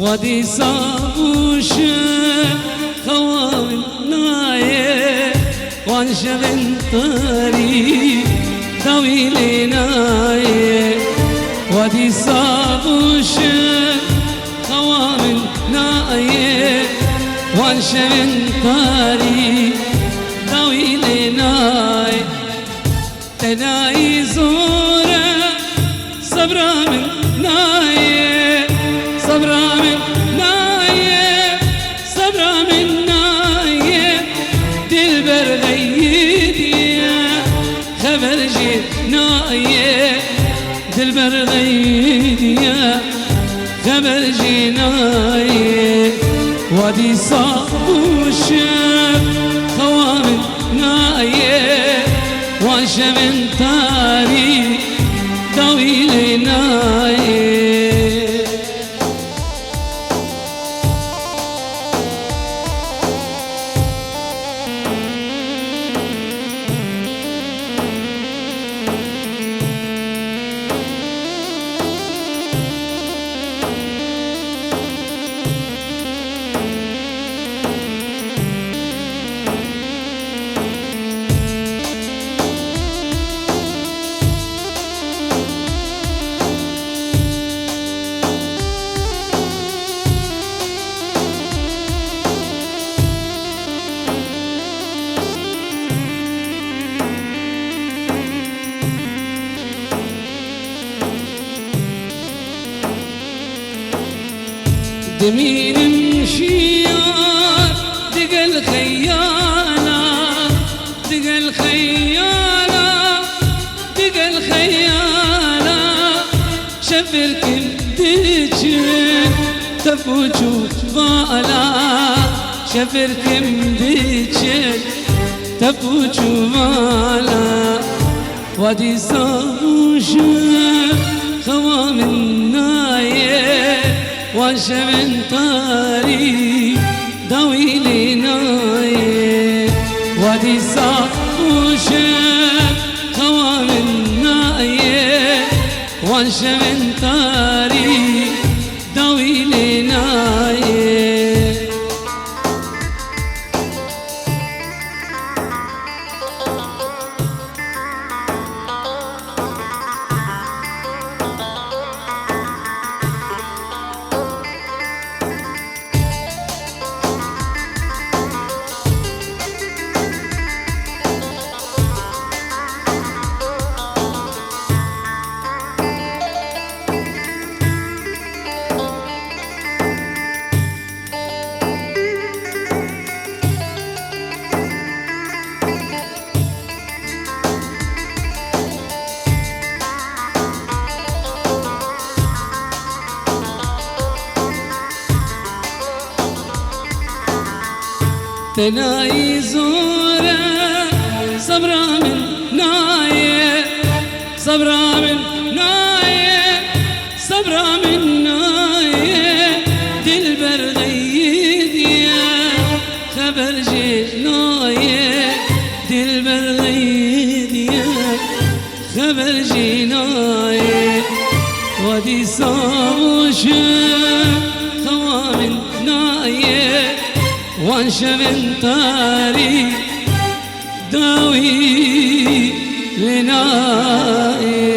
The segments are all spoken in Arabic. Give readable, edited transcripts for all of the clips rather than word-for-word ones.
ودي صابوش خوام نايه وانشغل طريق طويل نايه ودي صابوش خوام نايه وانشغل طريق طويل نايه تناي زوره صبرا من نايه صبرا من نايه صبرا من نايه دلبر غيديا خبر جيت نايه دلبر غيديا خبر جي نايه ودي صابوش خوام نايه وانشمن طريق طويل نايه دمين مشيار دق الخيالة دق الخيالة دق الخيالة شفركم ديجن تفوجوا بالا شفركم ديجن تفوجوا بالا ودي صابوش خوام النايه وانشمن طريق طويل نايه ودي صابوش خوام النايه وانشمن طريق طويل نايه تناي زوره صبرا من نايه صبرا من نايه صبرا من نايه دلبر غيديا خبر جي نايه دلبر غيديا خبر جي نايه ودي صابوش خوام نايه وانشمن طريق داوي لنايه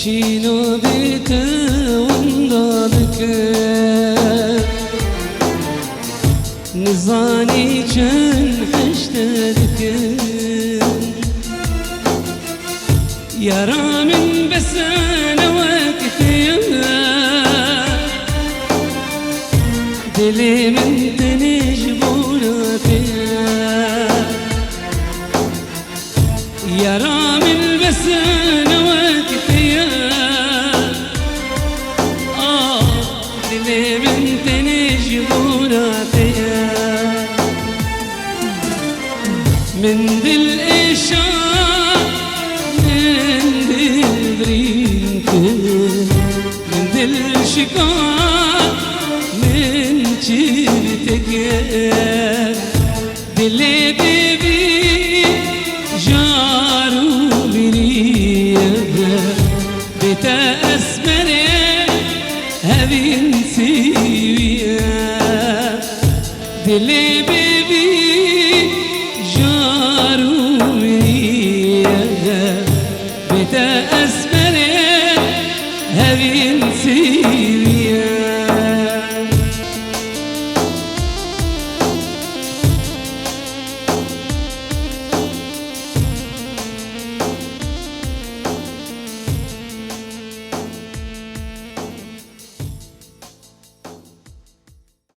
شينو بيت وندادك نزاني كان حشتدك يا رامن بس انا وقتي دلي من تنجبونا فيها يا رامن بس انا وقتي دلي من تنجبونا فيها من دل إشار من دل برينك من دل شكار من جيتك دلي بيبي جارو بريا بتا